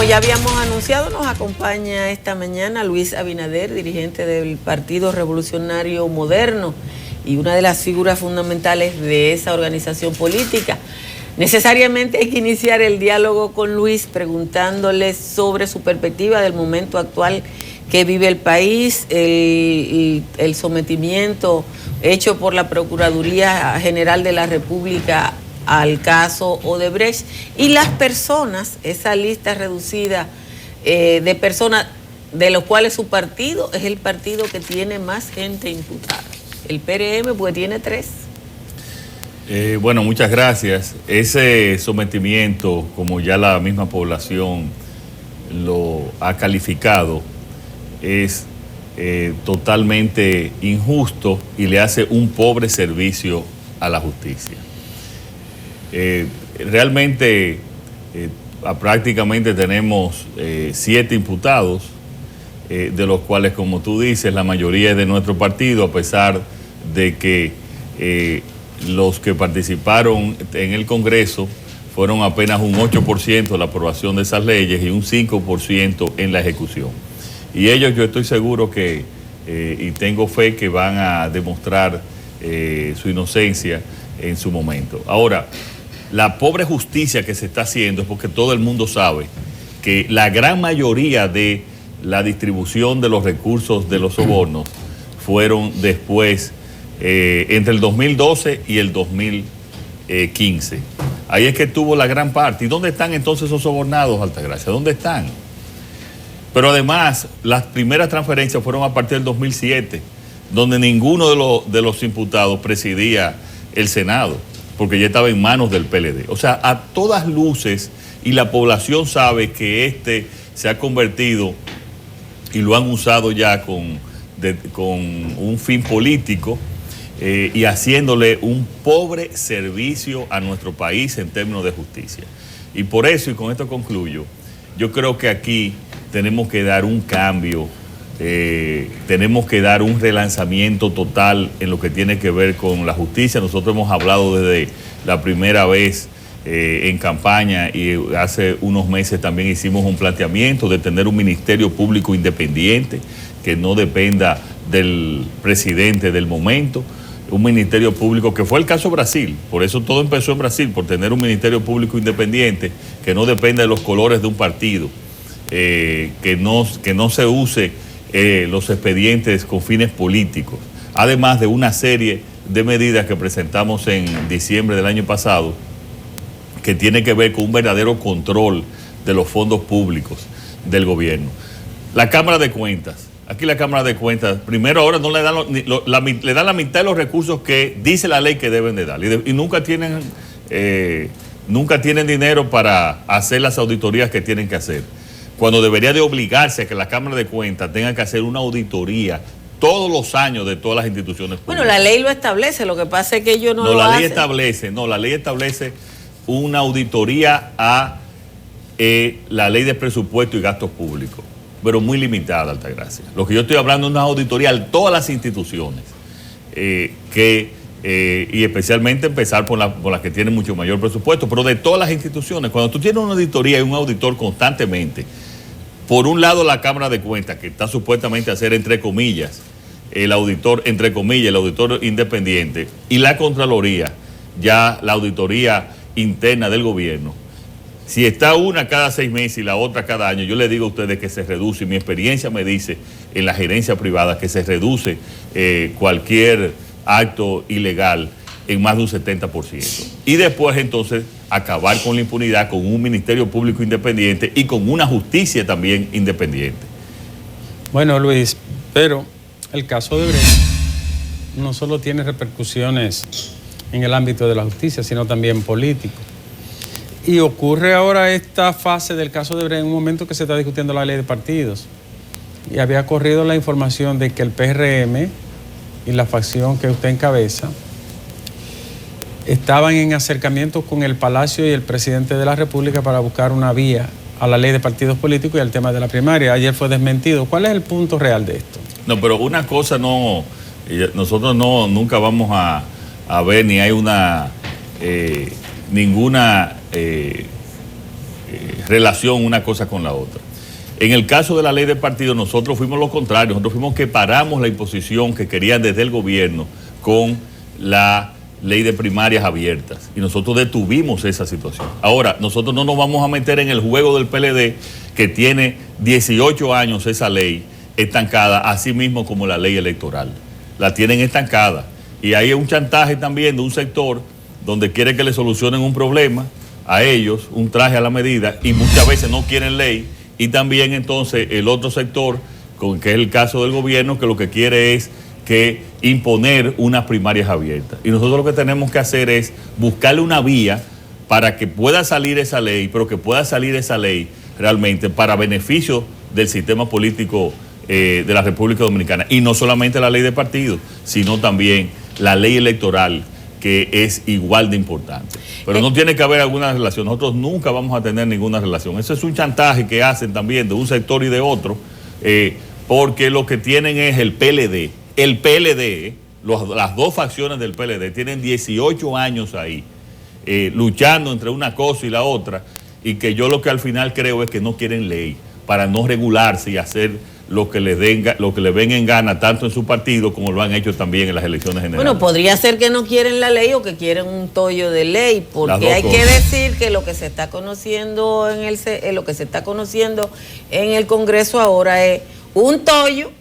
ya habíamos anunciado, nos acompaña esta mañana Luis Abinader, dirigente del Partido Revolucionario Moderno y una de las figuras fundamentales de esa organización política. Necesariamente hay que iniciar el diálogo con Luis preguntándole sobre su perspectiva del momento actual que vive el país, el sometimiento hecho por la Procuraduría General de la República al caso Odebrecht y las personas, esa lista reducida de personas de los cuales su partido es el partido que tiene más gente imputada. El PRM pues tiene 3. Bueno, muchas gracias. Ese sometimiento, como ya la misma población lo ha calificado, es totalmente injusto y le hace un pobre servicio a la justicia. Realmente prácticamente tenemos 7 imputados, de los cuales, como tú dices, la mayoría es de nuestro partido, a pesar de que los que participaron en el Congreso fueron apenas un 8% de la aprobación de esas leyes y un 5% en la ejecución. Y ellos, yo estoy seguro que, y tengo fe que van a demostrar su inocencia en su momento. Ahora, la pobre justicia que se está haciendo es porque todo el mundo sabe que la gran mayoría de la distribución de los recursos de los sobornos fueron después, entre el 2012 y el 2015. Ahí es que tuvo la gran parte. ¿Y dónde están entonces esos sobornados, Altagracia? ¿Dónde están? Pero además, las primeras transferencias fueron a partir del 2007, donde ninguno de los imputados presidía el Senado, porque ya estaba en manos del PLD. O sea, a todas luces, y la población sabe que se ha convertido, y lo han usado ya con un fin político, y haciéndole un pobre servicio a nuestro país en términos de justicia. Y por eso, y con esto concluyo, yo creo que aquí tenemos que dar un cambio, tenemos que dar un relanzamiento total en lo que tiene que ver con la justicia. Nosotros hemos hablado desde la primera vez en campaña, y hace unos meses también hicimos un planteamiento de tener un ministerio público independiente que no dependa del presidente del momento, un ministerio público, que fue el caso Brasil. Por eso todo empezó en Brasil, por tener un ministerio público independiente que no dependa de los colores de un partido, que no se use los expedientes con fines políticos, además de una serie de medidas que presentamos en diciembre del año pasado, que tiene que ver con un verdadero control de los fondos públicos del gobierno. La Cámara de Cuentas. Aquí la Cámara de Cuentas, primero ahora no le dan, le dan la mitad de los recursos que dice la ley que deben de dar, y nunca tienen dinero para hacer las auditorías que tienen que hacer, cuando debería de obligarse a que la Cámara de Cuentas tenga que hacer una auditoría todos los años de todas las instituciones públicas. Bueno, la ley lo establece, lo que pasa es que ellos no lo hacen. La ley establece una auditoría a la ley de presupuesto y gastos públicos, pero muy limitada, Altagracia. Lo que yo estoy hablando es una auditoría a todas las instituciones, y especialmente empezar por las que tienen mucho mayor presupuesto, pero de todas las instituciones. Cuando tú tienes una auditoría y un auditor constantemente, por un lado la Cámara de Cuentas, que está supuestamente a ser, entre comillas, el auditor independiente, y la Contraloría, ya la auditoría interna del gobierno, si está una cada 6 meses y la otra cada año, yo le digo a ustedes que se reduce, y mi experiencia me dice en la gerencia privada que se reduce cualquier acto ilegal en más de un 70%. Y después entonces acabar con la impunidad, con un ministerio público independiente y con una justicia también independiente. Bueno, Luis, pero el caso de Odebrecht no solo tiene repercusiones en el ámbito de la justicia, sino también político. Y ocurre ahora esta fase del caso de Odebrecht en un momento que se está discutiendo la ley de partidos. Y había corrido la información de que el PRM y la facción que usted encabeza estaban en acercamientos con el Palacio y el presidente de la República para buscar una vía a la ley de partidos políticos y al tema de la primaria. Ayer fue desmentido. ¿Cuál es el punto real de esto? No, pero una cosa no, nosotros nunca vamos a ver, ni hay ninguna relación una cosa con la otra. En el caso de la ley de partidos, nosotros fuimos lo contrario, nosotros fuimos que paramos la imposición que querían desde el gobierno con la ley de primarias abiertas, y nosotros detuvimos esa situación. Ahora, nosotros no nos vamos a meter en el juego del PLD, que tiene 18 años esa ley estancada, así mismo como la ley electoral. La tienen estancada. Y hay un chantaje también de un sector donde quiere que le solucionen un problema a ellos, un traje a la medida, y muchas veces no quieren ley. Y también entonces el otro sector, que es el caso del gobierno, que lo que quiere es que imponer unas primarias abiertas. Y nosotros lo que tenemos que hacer es buscarle una vía para que pueda salir esa ley, pero que pueda salir esa ley realmente para beneficio del sistema político de la República Dominicana. Y no solamente la ley de partidos, sino también la ley electoral, que es igual de importante. Pero no tiene que haber alguna relación. Nosotros nunca vamos a tener ninguna relación. Eso es un chantaje que hacen también de un sector y de otro, porque lo que tienen es el PLD. El PLD, las dos facciones del PLD, tienen 18 años ahí, luchando entre una cosa y la otra, y que yo lo que al final creo es que no quieren ley para no regularse y hacer lo que les venga en gana, tanto en su partido como lo han hecho también en las elecciones generales. Bueno, podría ser que no quieren la ley o que quieren un tollo de ley, porque hay que decir que lo que se está conociendo en el Congreso ahora es un tollo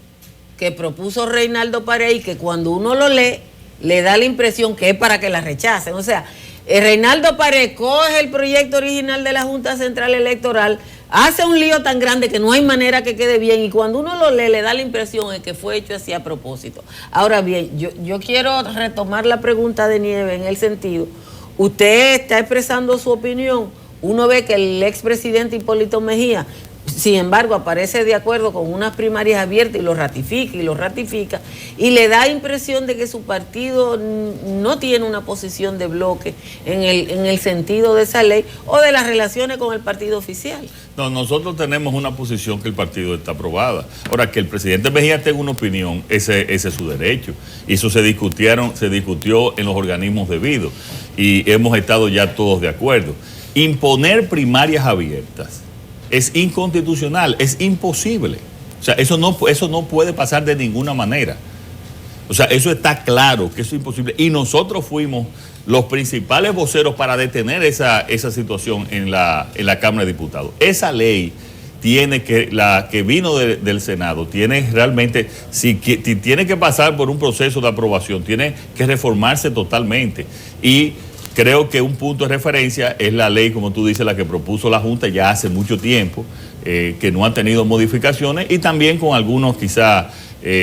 que propuso Reinaldo Pared, que cuando uno lo lee, le da la impresión que es para que la rechacen. O sea, Reinaldo Pared coge el proyecto original de la Junta Central Electoral, hace un lío tan grande que no hay manera que quede bien, y cuando uno lo lee le da la impresión de que fue hecho así a propósito. Ahora bien, yo quiero retomar la pregunta de Nieves en el sentido, usted está expresando su opinión, uno ve que el expresidente Hipólito Mejía, sin embargo, aparece de acuerdo con unas primarias abiertas y lo ratifica, y le da impresión de que su partido no tiene una posición de bloque en el sentido de esa ley o de las relaciones con el partido oficial. No, nosotros tenemos una posición que el partido está aprobada. Ahora, que el presidente Mejía tenga una opinión, ese es su derecho. Y eso se discutió en los organismos debidos, y hemos estado ya todos de acuerdo. Imponer primarias abiertas es inconstitucional, es imposible. O sea, eso no puede pasar de ninguna manera. O sea, eso está claro, que eso es imposible. Y nosotros fuimos los principales voceros para detener esa situación en la Cámara de Diputados. Esa ley la que vino del Senado, tiene realmente, si tiene que pasar por un proceso de aprobación, tiene que reformarse totalmente. Y creo que un punto de referencia es la ley, como tú dices, la que propuso la Junta ya hace mucho tiempo, que no ha tenido modificaciones, y también con algunos quizá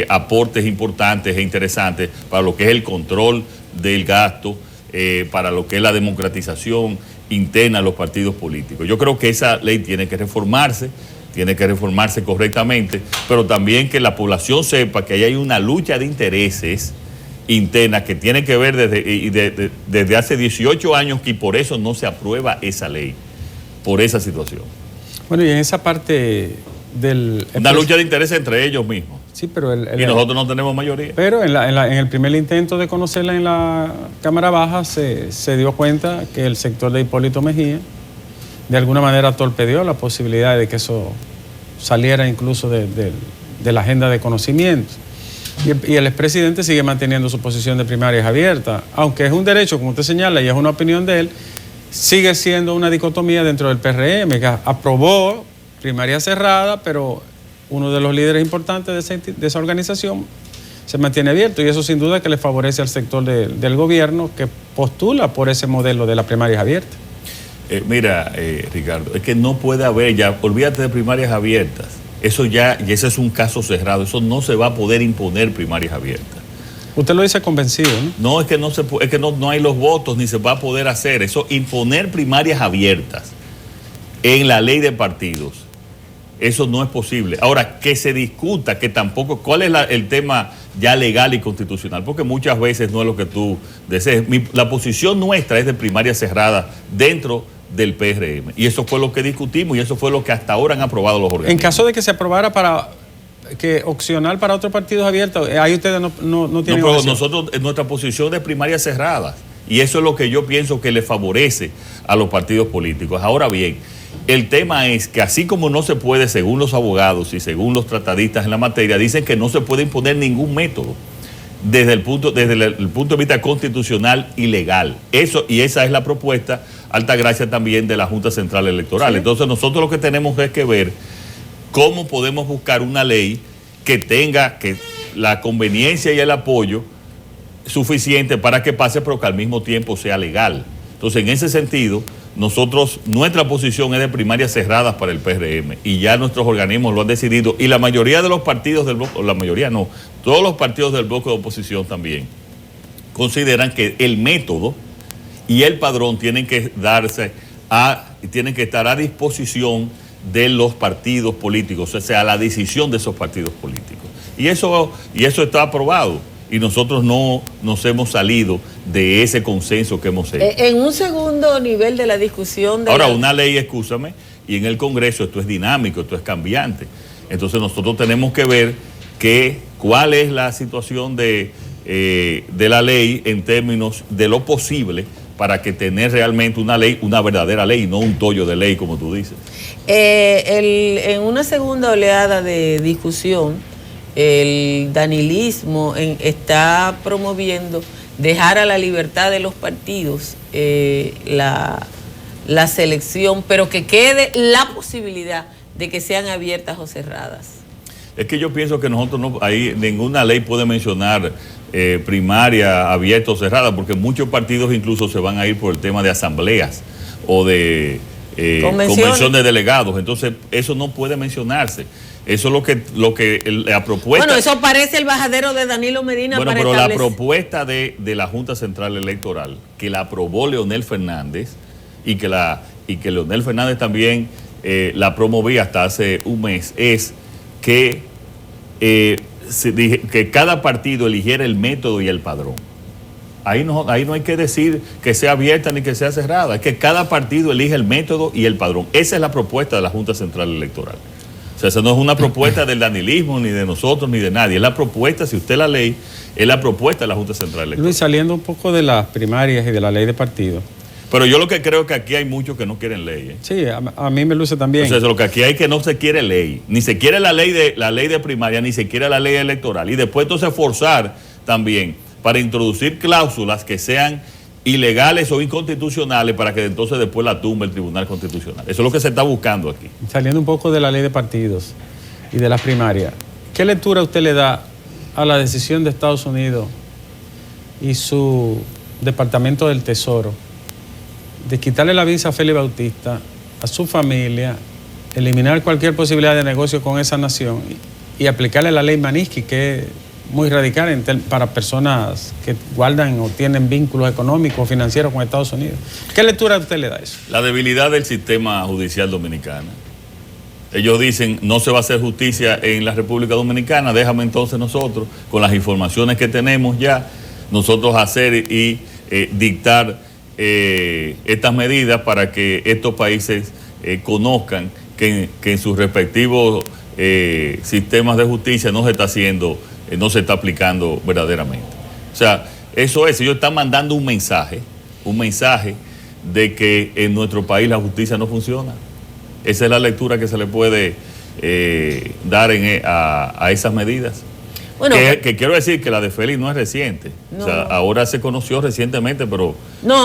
aportes importantes e interesantes para lo que es el control del gasto, para lo que es la democratización interna de los partidos políticos. Yo creo que esa ley tiene que reformarse correctamente, pero también que la población sepa que ahí hay una lucha de intereses interna que tiene que ver desde hace 18 años, y por eso no se aprueba esa ley, por esa situación. Bueno, y en esa parte una lucha de intereses entre ellos mismos. Sí, pero y nosotros no tenemos mayoría. Pero en el primer intento de conocerla en la Cámara Baja se dio cuenta que el sector de Hipólito Mejía de alguna manera torpedeó la posibilidad de que eso saliera incluso de la agenda de conocimientos. Y el expresidente sigue manteniendo su posición de primarias abiertas, aunque es un derecho, como usted señala, y es una opinión de él, sigue siendo una dicotomía dentro del PRM, que aprobó primaria cerrada, pero uno de los líderes importantes de esa organización se mantiene abierto, y eso sin duda que le favorece al sector del gobierno que postula por ese modelo de las primarias abiertas. Mira, Ricardo, es que no puede haber ya, olvídate de primarias abiertas. Eso ya, y ese es un caso cerrado, eso no se va a poder imponer primarias abiertas. Usted lo dice convencido, ¿no? No, es que no hay los votos, ni se va a poder hacer. Eso, imponer primarias abiertas en la ley de partidos, eso no es posible. Ahora, que se discuta, que tampoco, ¿cuál es el tema ya legal y constitucional? Porque muchas veces no es lo que tú desees. La posición nuestra es de primaria cerrada dentro del PRM, y eso fue lo que discutimos, y eso fue lo que hasta ahora han aprobado los organismos. En caso de que se aprobara opcional para otros partidos abiertos, ahí ustedes no tienen... No, pero nosotros, nuestra posición de primarias cerradas, y eso es lo que yo pienso que le favorece a los partidos políticos. Ahora bien, El tema es que así como no se puede, según los abogados y según los tratadistas en la materia, dicen que no se puede imponer ningún método desde el punto de vista constitucional y legal. Y esa es la propuesta, Altagracia, también de la Junta Central Electoral. Sí. Entonces nosotros lo que tenemos es que ver cómo podemos buscar una ley que tenga la conveniencia y el apoyo suficiente para que pase, pero que al mismo tiempo sea legal. Entonces, en ese sentido, nuestra posición es de primarias cerradas para el PRM, y ya nuestros organismos lo han decidido, y la mayoría de los partidos del bloque, todos los partidos del bloque de oposición también consideran que el método y el padrón tienen que estar a disposición de los partidos políticos, o sea, a la decisión de esos partidos políticos. Y eso está aprobado. Y nosotros no nos hemos salido de ese consenso que hemos hecho. En un segundo nivel de la discusión... Ahora, una ley, escúchame, y en el Congreso esto es dinámico, esto es cambiante. Entonces nosotros tenemos que ver cuál es la situación de la ley en términos de lo posible para que tener realmente una ley, una verdadera ley, no un tollo de ley, como tú dices. En una segunda oleada de discusión, el danilismo está promoviendo dejar a la libertad de los partidos la selección, pero que quede la posibilidad de que sean abiertas o cerradas. Es que yo pienso que nosotros ahí ninguna ley puede mencionar primaria abierta o cerrada, porque muchos partidos incluso se van a ir por el tema de asambleas o de convención de delegados. Entonces eso no puede mencionarse. Eso es lo que la propuesta... Bueno, eso parece el bajadero de Danilo Medina. Bueno, pero la propuesta de la Junta Central Electoral, que la aprobó Leonel Fernández, y que Leonel Fernández también la promovía hasta hace un mes, es que cada partido eligiera el método y el padrón. Ahí no hay que decir que sea abierta ni que sea cerrada, es que cada partido elige el método y el padrón. Esa es la propuesta de la Junta Central Electoral. O sea, esa no es una propuesta del danilismo, ni de nosotros, ni de nadie. Es la propuesta, si usted la lee, es la propuesta de la Junta Central Electoral. Luis, saliendo un poco de las primarias y de la ley de partidos. Pero yo lo que creo es que aquí hay muchos que no quieren ley. Sí, a mí me luce también. Entonces, lo que aquí hay que no se quiere ley. Ni se quiere la ley de primaria, ni se quiere la ley electoral. Y después entonces forzar también para introducir cláusulas que sean ilegales o inconstitucionales para que entonces después la tumbe el Tribunal Constitucional. Eso es lo que se está buscando aquí. Saliendo un poco de la ley de partidos y de las primarias, ¿qué lectura usted le da a la decisión de Estados Unidos y su Departamento del Tesoro de quitarle la visa a Félix Bautista, a su familia, eliminar cualquier posibilidad de negocio con esa nación y aplicarle la ley Magnitsky, que es muy radical para personas que guardan o tienen vínculos económicos o financieros con Estados Unidos? ¿Qué lectura usted le da a eso? La debilidad del sistema judicial dominicano. Ellos dicen, no se va a hacer justicia en la República Dominicana, déjame entonces nosotros, con las informaciones que tenemos ya, nosotros hacer y dictar estas medidas para que estos países conozcan que en sus respectivos sistemas de justicia no se está aplicando verdaderamente. O sea, eso es, ellos están mandando un mensaje de que en nuestro país la justicia no funciona. Esa es la lectura que se le puede dar a esas medidas. Bueno, que quiero decir que la de Félix no es reciente. No. O sea, ahora se conoció recientemente, pero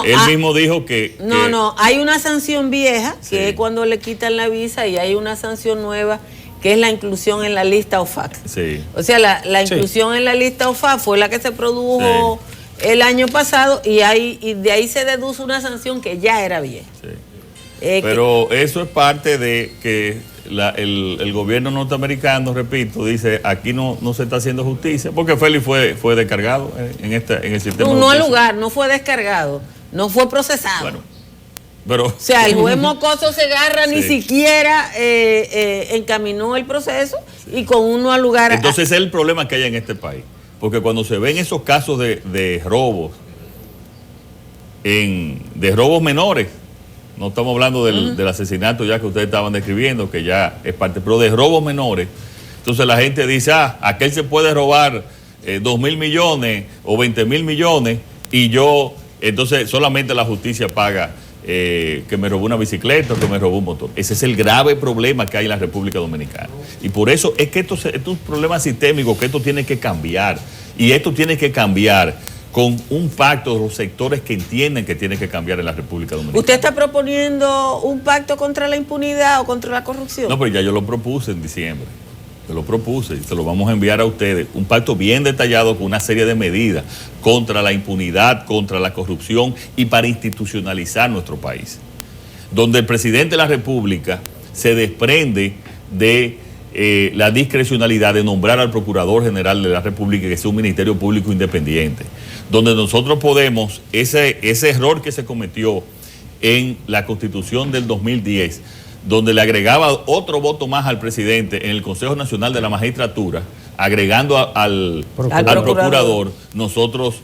él mismo dijo que... No, hay una sanción vieja, sí, que es cuando le quitan la visa, y hay una sanción nueva, que es la inclusión en la lista OFAC. Sí. O sea, la inclusión en la lista OFAC fue la que se produjo el año pasado, y de ahí se deduce una sanción que ya era vieja. Sí. Pero eso es parte de que el gobierno norteamericano, repito, dice, aquí no se está haciendo justicia, porque Félix fue descargado en el sistema. No al lugar, no fue descargado, no fue procesado. Bueno, pero... O sea, el juez Mocoso Segarra ni siquiera encaminó el proceso, y con uno al lugar... Entonces ese es el problema que hay en este país, porque cuando se ven esos casos de robos, de robos menores, no estamos hablando del asesinato ya que ustedes estaban describiendo, que ya es parte, pero de robos menores. Entonces la gente dice, aquel se puede robar 2.000 millones o 20.000 millones, y entonces solamente la justicia paga que me robó una bicicleta o que me robó un motor. Ese es el grave problema que hay en la República Dominicana. Y por eso es que estos problemas sistémicos, que esto tiene que cambiar. Y esto tiene que cambiar con un pacto de los sectores que entienden que tiene que cambiar en la República Dominicana. ¿Usted está proponiendo un pacto contra la impunidad o contra la corrupción? No, pero ya yo lo propuse en diciembre. Yo lo propuse y se lo vamos a enviar a ustedes. Un pacto bien detallado con una serie de medidas contra la impunidad, contra la corrupción y para institucionalizar nuestro país. Donde el presidente de la República se desprende de la discrecionalidad de nombrar al Procurador General de la República, que sea un Ministerio Público independiente. Donde nosotros podemos, ese error que se cometió en la Constitución del 2010, donde le agregaba otro voto más al presidente en el Consejo Nacional de la Magistratura, agregando al procurador, nosotros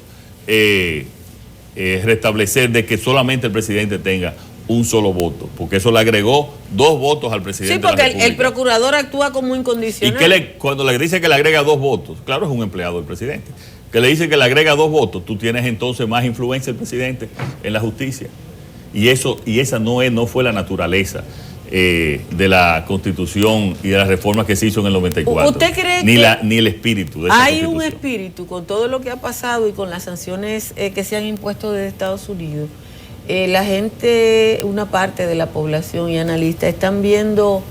restablecer de que solamente el presidente tenga un solo voto, porque eso le agregó 2 votos al presidente. Sí, porque de la República. el procurador actúa como incondicional. Y cuando le dice que le agrega 2 votos, claro, es un empleado del presidente, que le dice que le agrega 2 votos, tú tienes entonces más influencia del presidente en la justicia. Y esa no fue la naturaleza de la Constitución y de las reformas que se hizo en el 94. ¿Usted cree ni el espíritu de esa hay Constitución? un espíritu con todo lo que ha pasado y con las sanciones que se han impuesto desde Estados Unidos? La gente, una parte de la población y analistas están viendo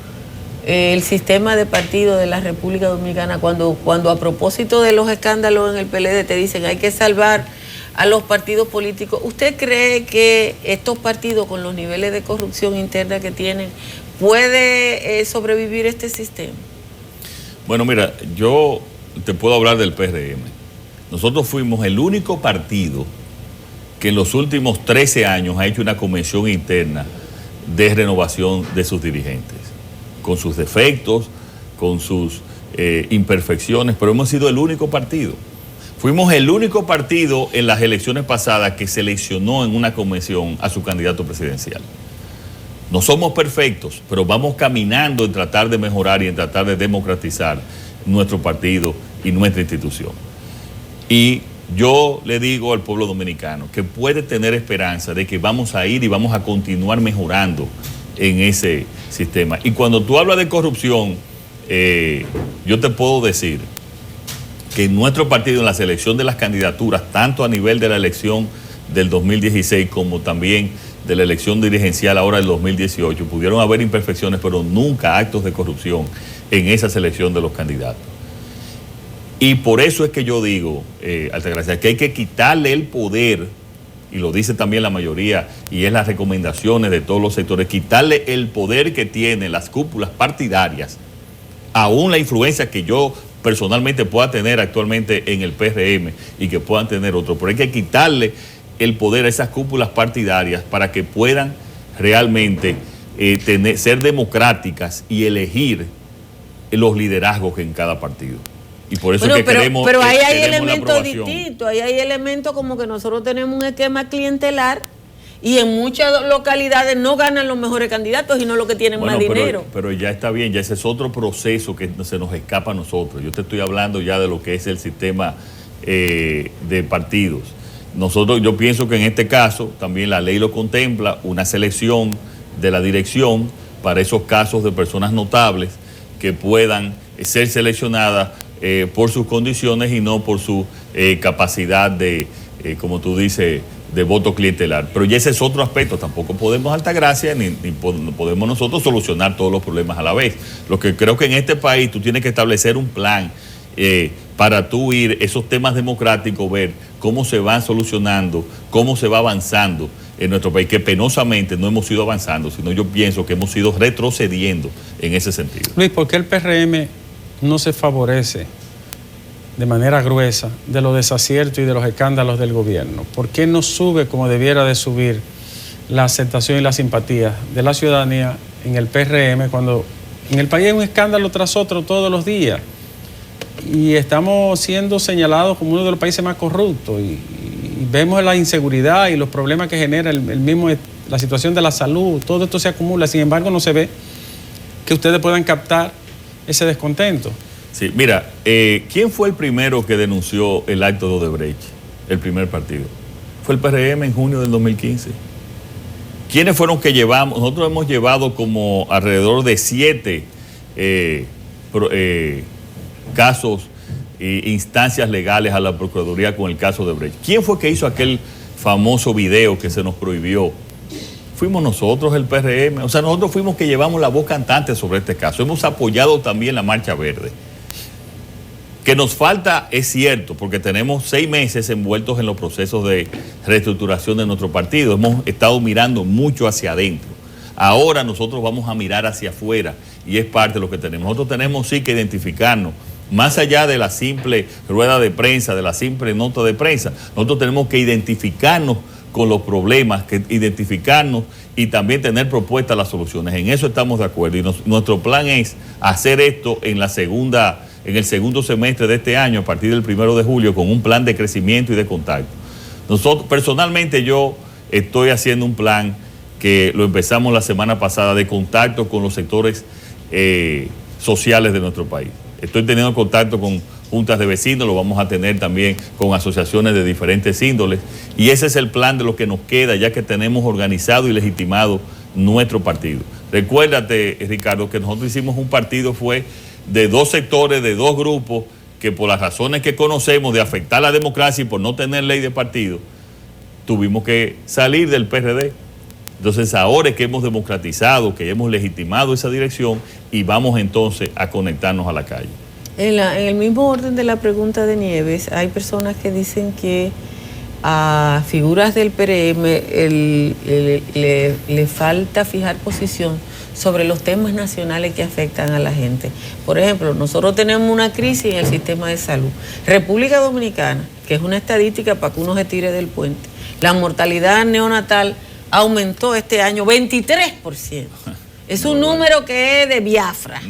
el sistema de partido de la República Dominicana cuando a propósito de los escándalos en el PLD te dicen hay que salvar a los partidos políticos. ¿Usted cree que estos partidos con los niveles de corrupción interna que tienen puede sobrevivir este sistema? Bueno, mira, yo te puedo hablar del PRM. Nosotros fuimos el único partido que en los últimos 13 años ha hecho una convención interna de renovación de sus dirigentes, con sus defectos, con sus imperfecciones, pero hemos sido el único partido. Fuimos el único partido en las elecciones pasadas que seleccionó en una convención a su candidato presidencial. No somos perfectos, pero vamos caminando en tratar de mejorar y en tratar de democratizar nuestro partido y nuestra institución. Y yo le digo al pueblo dominicano que puede tener esperanza de que vamos a ir y vamos a continuar mejorando en ese sistema. Y cuando tú hablas de corrupción, yo te puedo decir que nuestro partido en la selección de las candidaturas, tanto a nivel de la elección del 2016 como también de la elección dirigencial ahora del 2018, pudieron haber imperfecciones, pero nunca actos de corrupción en esa selección de los candidatos. Y por eso es que yo digo, Altagracia, que hay que quitarle el poder, y lo dice también la mayoría, y es las recomendaciones de todos los sectores, quitarle el poder que tienen las cúpulas partidarias, aún la influencia que yo personalmente pueda tener actualmente en el PRM y que puedan tener otros, pero hay que quitarle el poder a esas cúpulas partidarias para que puedan realmente ser democráticas y elegir los liderazgos en cada partido. Y por eso es que queremos. Pero ahí hay elementos distintos, ahí hay elementos como que nosotros tenemos un esquema clientelar y en muchas localidades no ganan los mejores candidatos y no los que tienen más dinero. Pero ya está bien, ya ese es otro proceso que se nos escapa a nosotros. Yo te estoy hablando ya de lo que es el sistema de partidos. Yo pienso que en este caso también la ley lo contempla, una selección de la dirección para esos casos de personas notables que puedan ser seleccionadas por sus condiciones y no por su capacidad de, como tú dices, de voto clientelar. Pero ya ese es otro aspecto. Tampoco podemos, Altagracia, ni podemos nosotros solucionar todos los problemas a la vez. Lo que creo que en este país tú tienes que establecer un plan para tú ir esos temas democráticos, ver cómo se van solucionando, cómo se va avanzando en nuestro país, que penosamente no hemos ido avanzando, sino yo pienso que hemos ido retrocediendo en ese sentido. Luis, ¿por qué el PRM no se favorece de manera gruesa de los desaciertos y de los escándalos del gobierno? ¿Por qué no sube como debiera de subir la aceptación y la simpatía de la ciudadanía en el PRM cuando en el país hay un escándalo tras otro todos los días? Y estamos siendo señalados como uno de los países más corruptos y vemos la inseguridad y los problemas que genera la situación de la salud, todo esto se acumula, sin embargo no se ve que ustedes puedan captar ese descontento. Sí, mira, ¿quién fue el primero que denunció el acto de Odebrecht? El primer partido. Fue el PRM en junio del 2015. ¿quiénes fueron que llevamos? Nosotros hemos llevado como alrededor de 7 casos e instancias legales a la Procuraduría con el caso de Brecht. ¿Quién fue que hizo aquel famoso video que se nos prohibió? Fuimos nosotros, el PRM. O sea, nosotros fuimos que llevamos la voz cantante sobre este caso. Hemos apoyado también la Marcha Verde. Que nos falta, es cierto, porque tenemos 6 meses envueltos en los procesos de reestructuración de nuestro partido. Hemos estado mirando mucho hacia adentro. Ahora nosotros vamos a mirar hacia afuera y es parte de lo que tenemos. Nosotros tenemos sí que identificarnos, más allá de la simple rueda de prensa, de la simple nota de prensa. Nosotros tenemos que identificarnos con los problemas, que identificarnos y también tener propuestas a las soluciones. En eso estamos de acuerdo y nuestro plan es hacer esto en el segundo semestre de este año, a partir del 1 de julio, con un plan de crecimiento y de contacto. Nosotros, personalmente, yo estoy haciendo un plan que lo empezamos la semana pasada de contacto con los sectores sociales de nuestro país. Estoy teniendo contacto con juntas de vecinos, lo vamos a tener también con asociaciones de diferentes índoles, y ese es el plan de lo que nos queda, ya que tenemos organizado y legitimado nuestro partido. Recuérdate, Ricardo, que nosotros hicimos un partido, fue de 2 sectores, de 2 grupos, que por las razones que conocemos de afectar la democracia y por no tener ley de partido, tuvimos que salir del PRD. Entonces ahora es que hemos democratizado, que hemos legitimado esa dirección y vamos entonces a conectarnos a la calle. En el mismo orden de la pregunta de Nieves, hay personas que dicen que a figuras del PRM le falta fijar posición sobre los temas nacionales que afectan a la gente. Por ejemplo, nosotros tenemos una crisis en el sistema de salud. República Dominicana, que es una estadística para que uno se tire del puente, la mortalidad neonatal aumentó este año 23%. Es un número que es de Biafra.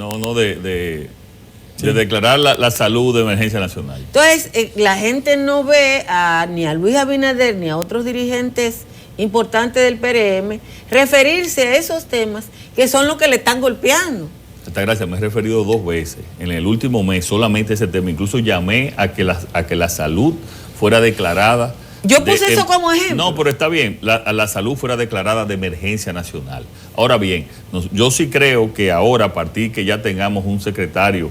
De declarar la salud de emergencia nacional. Entonces, la gente no ve ni a Luis Abinader ni a otros dirigentes importantes del PRM referirse a esos temas que son los que le están golpeando. Gracias, me he referido 2 veces. En el último mes solamente ese tema. Incluso llamé a que la salud fuera declarada. Yo puse eso como ejemplo. No, pero está bien, la salud fuera declarada de emergencia nacional. Ahora bien, yo sí creo que ahora, a partir que ya tengamos un secretario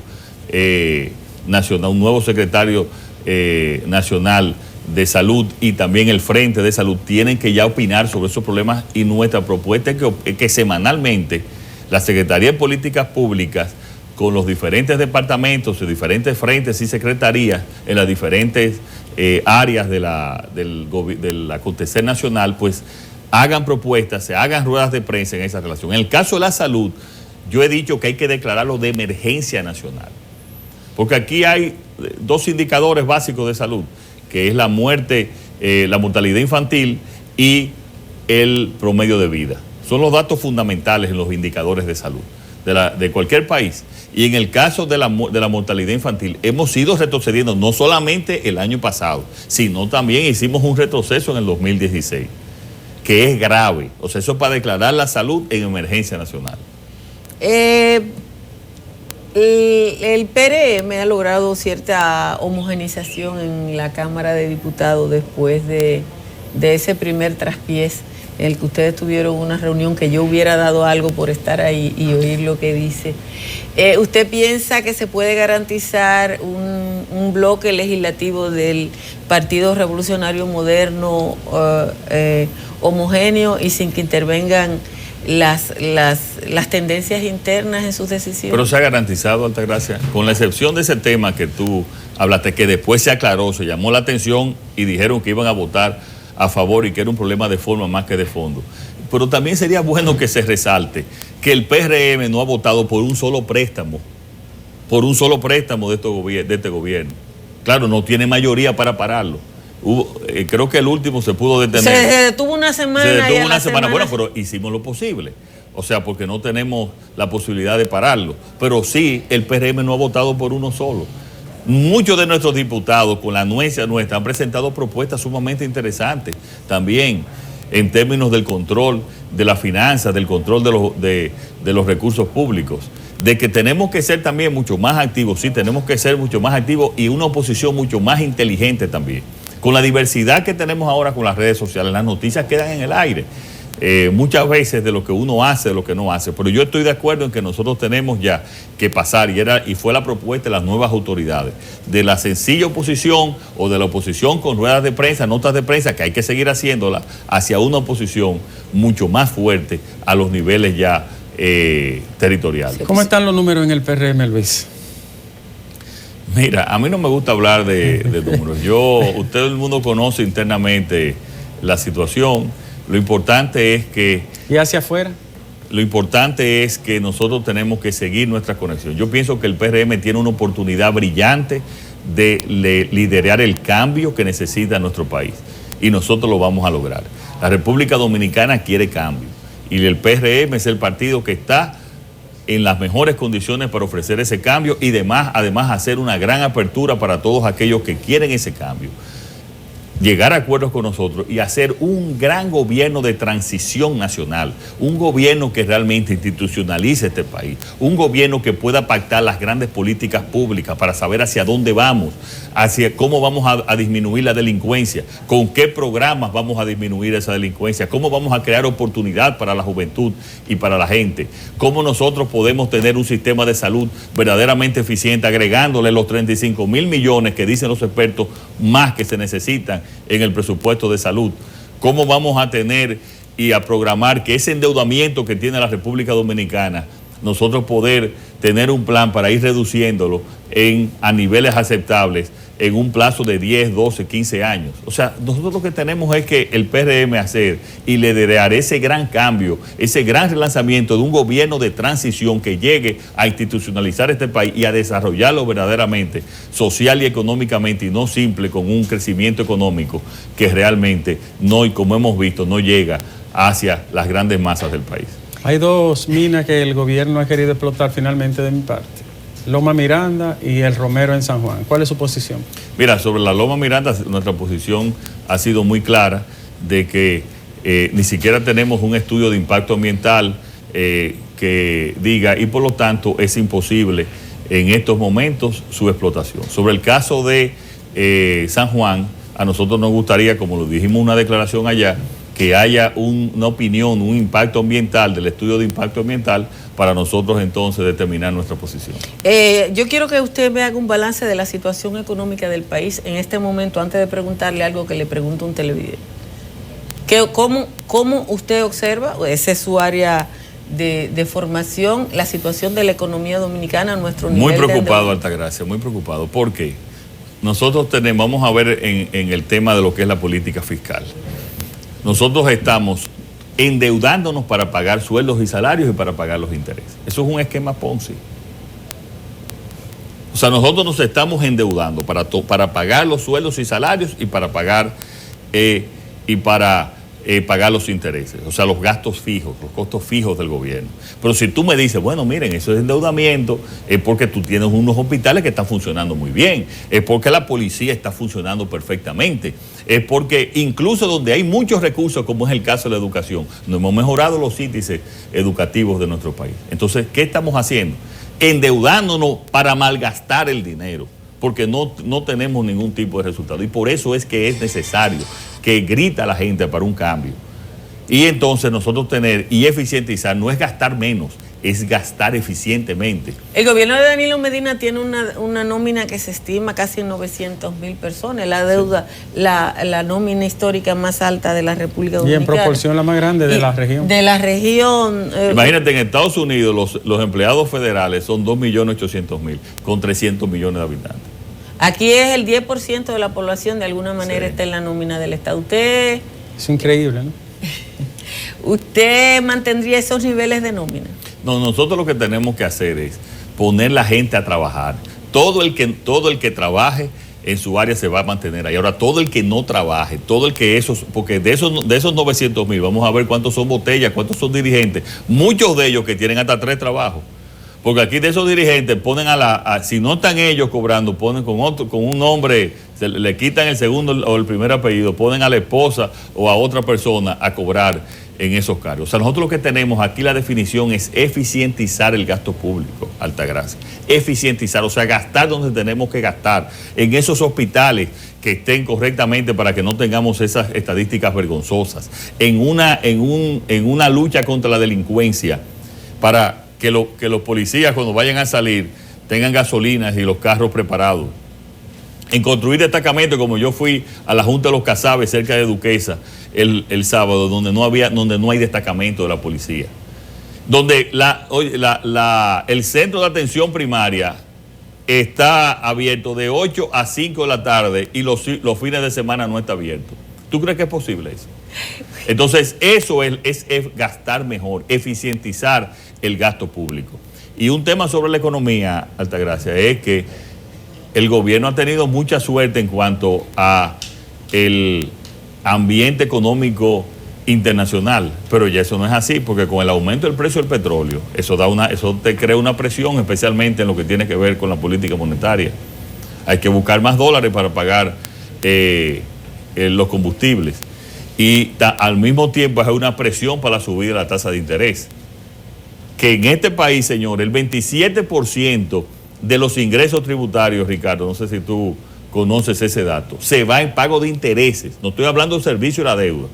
nacional, un nuevo secretario nacional de salud y también el Frente de Salud, tienen que ya opinar sobre esos problemas, y nuestra propuesta es que semanalmente la Secretaría de Políticas Públicas, con los diferentes departamentos y diferentes frentes y secretarías en las diferentes áreas del acontecer nacional, pues hagan propuestas, se hagan ruedas de prensa en esa relación. En el caso de la salud, yo he dicho que hay que declararlo de emergencia nacional, porque aquí hay 2 indicadores básicos de salud, que es la muerte, la mortalidad infantil y el promedio de vida. Son los datos fundamentales en los indicadores de salud de cualquier país. Y en el caso de la mortalidad infantil, hemos ido retrocediendo no solamente el año pasado, sino también hicimos un retroceso en el 2016, que es grave. O sea, eso es para declarar la salud en emergencia nacional. El PRM ha logrado cierta homogenización en la Cámara de Diputados después de ese primer traspiés en el que ustedes tuvieron una reunión que yo hubiera dado algo por estar ahí y oír lo que dice. ¿Usted piensa que se puede garantizar un bloque legislativo del Partido Revolucionario Moderno homogéneo y sin que intervengan las tendencias internas en sus decisiones? Pero se ha garantizado, Altagracia, con la excepción de ese tema que tú hablaste, que después se aclaró, se llamó la atención y dijeron que iban a votar a favor y que era un problema de forma más que de fondo. Pero también sería bueno que se resalte que el PRM no ha votado por un solo préstamo de este gobierno. Claro, no tiene mayoría para pararlo. Creo que el último se pudo detener. Se detuvo una semana. Bueno, pero hicimos lo posible. O sea, porque no tenemos la posibilidad de pararlo. Pero sí, el PRM no ha votado por uno solo. Muchos de nuestros diputados, con la anuencia nuestra, han presentado propuestas sumamente interesantes. También en términos del control de las finanzas, del control de los recursos públicos. De que tenemos que ser también mucho más activos. Sí, tenemos que ser mucho más activos y una oposición mucho más inteligente también. Con la diversidad que tenemos ahora con las redes sociales, las noticias quedan en el aire. muchas veces de lo que uno hace, de lo que no hace. Pero yo estoy de acuerdo en que nosotros tenemos ya que pasar, y fue la propuesta de las nuevas autoridades, de la sencilla oposición o de la oposición con ruedas de prensa, notas de prensa, que hay que seguir haciéndola, hacia una oposición mucho más fuerte a los niveles ya territoriales. ¿Cómo están los números en el PRM, Luis? Mira, a mí no me gusta hablar de números. Todo el mundo conoce internamente la situación. Lo importante es que... ¿Y hacia afuera? Lo importante es que nosotros tenemos que seguir nuestra conexión. Yo pienso que el PRM tiene una oportunidad brillante de liderar el cambio que necesita nuestro país. Y nosotros lo vamos a lograr. La República Dominicana quiere cambio. Y el PRM es el partido que está en las mejores condiciones para ofrecer ese cambio y además hacer una gran apertura para todos aquellos que quieren ese cambio. Llegar a acuerdos con nosotros y hacer un gran gobierno de transición nacional, un gobierno que realmente institucionalice este país, un gobierno que pueda pactar las grandes políticas públicas para saber hacia dónde vamos, hacia cómo vamos a disminuir la delincuencia, con qué programas vamos a disminuir esa delincuencia, cómo vamos a crear oportunidad para la juventud y para la gente, cómo nosotros podemos tener un sistema de salud verdaderamente eficiente, agregándole los 35.000 millones que dicen los expertos más que se necesitan en el presupuesto de salud. ¿Cómo vamos a tener y a programar que ese endeudamiento que tiene la República Dominicana, nosotros poder tener un plan para ir reduciéndolo a niveles aceptables en un plazo de 10, 12, 15 años? O sea, nosotros lo que tenemos es que el PRM hacer y liderar ese gran cambio, ese gran relanzamiento de un gobierno de transición que llegue a institucionalizar este país y a desarrollarlo verdaderamente, social y económicamente, y no simple con un crecimiento económico que realmente no, y como hemos visto, no llega hacia las grandes masas del país. Hay dos minas que el gobierno ha querido explotar finalmente de mi parte. Loma Miranda y el Romero en San Juan. ¿Cuál es su posición? Mira, sobre la Loma Miranda, nuestra posición ha sido muy clara de que ni siquiera tenemos un estudio de impacto ambiental que diga, y por lo tanto es imposible en estos momentos su explotación. Sobre el caso de San Juan, a nosotros nos gustaría, como lo dijimos en una declaración allá, que haya una opinión, un impacto ambiental, del estudio de impacto ambiental, para nosotros entonces determinar nuestra posición. Yo quiero que usted me haga un balance de la situación económica del país en este momento, antes de preguntarle algo que le pregunto a un televidente. ¿Cómo usted observa, esa es su área de formación, la situación de la economía dominicana a nuestro nivel? Muy preocupado, Altagracia, muy preocupado. ¿Por qué? Nosotros vamos a ver en el tema de lo que es la política fiscal. Nosotros estamos endeudándonos para pagar sueldos y salarios y para pagar los intereses. Eso es un esquema Ponzi. O sea, nosotros nos estamos endeudando para pagar los sueldos y salarios y para pagar pagar los intereses, o sea, los gastos fijos, los costos fijos del gobierno. Pero si tú me dices, bueno, miren, eso es endeudamiento, es porque tú tienes unos hospitales que están funcionando muy bien, es porque la policía está funcionando perfectamente, es porque incluso donde hay muchos recursos, como es el caso de la educación, no hemos mejorado los índices educativos de nuestro país. Entonces, ¿qué estamos haciendo? Endeudándonos para malgastar el dinero, porque no tenemos ningún tipo de resultado. Y por eso es que es necesario que grita la gente para un cambio. Y entonces nosotros tener y eficientizar no es gastar menos, es gastar eficientemente. El gobierno de Danilo Medina tiene una nómina que se estima casi en 900.000 personas, la deuda, sí. la nómina histórica más alta de la República Dominicana. Y en proporción la más grande de la región. De la región. Imagínate, en Estados Unidos los empleados federales son 2.800.000 con 300 millones de habitantes. Aquí es el 10% de la población, de alguna manera, sí, está en la nómina del Estado. Usted... Es increíble, ¿no? ¿Usted mantendría esos niveles de nómina? No, nosotros lo que tenemos que hacer es poner la gente a trabajar. Todo el que trabaje en su área se va a mantener ahí. Ahora, todo el que no trabaje, porque de esos 900.000, vamos a ver cuántos son botellas, cuántos son dirigentes. Muchos de ellos que tienen hasta 3 trabajos. Porque aquí de esos dirigentes ponen si no están ellos cobrando, ponen con un nombre, le quitan el segundo o el primer apellido, ponen a la esposa o a otra persona a cobrar en esos cargos. O sea, nosotros lo que tenemos aquí, la definición es eficientizar el gasto público, Altagracia. Eficientizar, o sea, gastar donde tenemos que gastar, en esos hospitales que estén correctamente para que no tengamos esas estadísticas vergonzosas, en una lucha contra la delincuencia, para que los policías cuando vayan a salir tengan gasolinas y los carros preparados. En construir destacamentos, como yo fui a la Junta de los Casabes cerca de Duquesa el sábado, donde no hay destacamento de la policía. Donde el centro de atención primaria está abierto de 8 a 5 de la tarde y los fines de semana no está abierto. ¿Tú crees que es posible eso? Entonces, eso es gastar mejor, eficientizar el gasto público. Y un tema sobre la economía, Altagracia, es que el gobierno ha tenido mucha suerte en cuanto a el ambiente económico internacional, pero ya eso no es así, porque con el aumento del precio del petróleo, eso te crea una presión, especialmente en lo que tiene que ver con la política monetaria. Hay que buscar más dólares para pagar los combustibles. Y al mismo tiempo hay una presión para la subida de la tasa de interés. Que en este país, señor, el 27% de los ingresos tributarios, Ricardo, no sé si tú conoces ese dato, se va en pago de intereses. No estoy hablando del servicio y la deuda,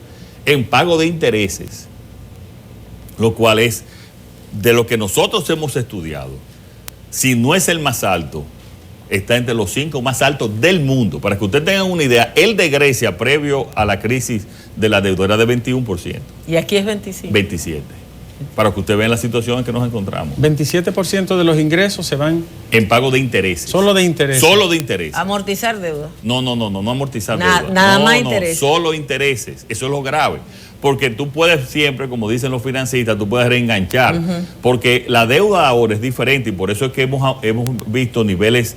en pago de intereses, lo cual es de lo que nosotros hemos estudiado. Si no es el más alto, está entre los 5 más altos del mundo. Para que ustedes tengan una idea, el de Grecia, previo a la crisis de la deuda, era de 21%. ¿Y aquí es 25? 27%. Para que ustedes vean la situación en que nos encontramos. 27% de los ingresos se van en pago de intereses. Solo de intereses. Solo de intereses. Amortizar deuda. No amortizar deuda. Nada más intereses. Solo intereses. Eso es lo grave. Porque tú puedes siempre, como dicen los financistas, tú puedes reenganchar. Porque la deuda ahora es diferente y por eso es que hemos visto niveles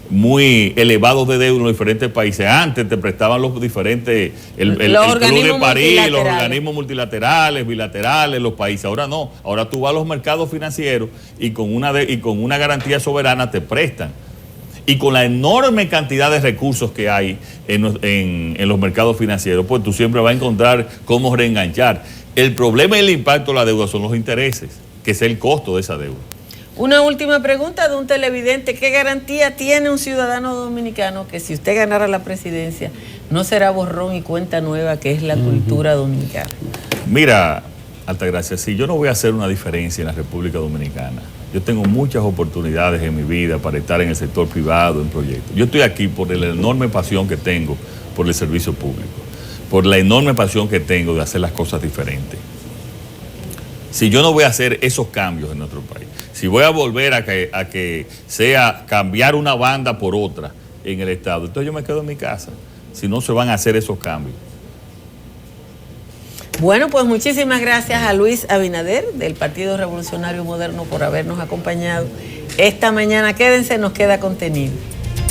muy elevados de deuda en los diferentes países. Antes te prestaban los diferentes, el Club de París, los organismos multilaterales, bilaterales, los países. Ahora no, ahora tú vas a los mercados financieros y con una garantía soberana te prestan. Y con la enorme cantidad de recursos que hay en los mercados financieros, pues tú siempre vas a encontrar cómo reenganchar. El problema y el impacto de la deuda son los intereses, que es el costo de esa deuda. Una última pregunta de un televidente. ¿Qué garantía tiene un ciudadano dominicano que si usted ganara la presidencia no será borrón y cuenta nueva, que es la cultura dominicana? Mira, Altagracia, si yo no voy a hacer una diferencia en la República Dominicana, yo tengo muchas oportunidades en mi vida para estar en el sector privado, en proyectos. Yo estoy aquí por la enorme pasión que tengo por el servicio público, por la enorme pasión que tengo de hacer las cosas diferentes. Si yo no voy a hacer esos cambios en nuestro país, si voy a volver a que sea cambiar una banda por otra en el Estado, entonces yo me quedo en mi casa, si no se van a hacer esos cambios. Bueno, pues muchísimas gracias a Luis Abinader del Partido Revolucionario Moderno por habernos acompañado esta mañana. Quédense, nos queda contenido.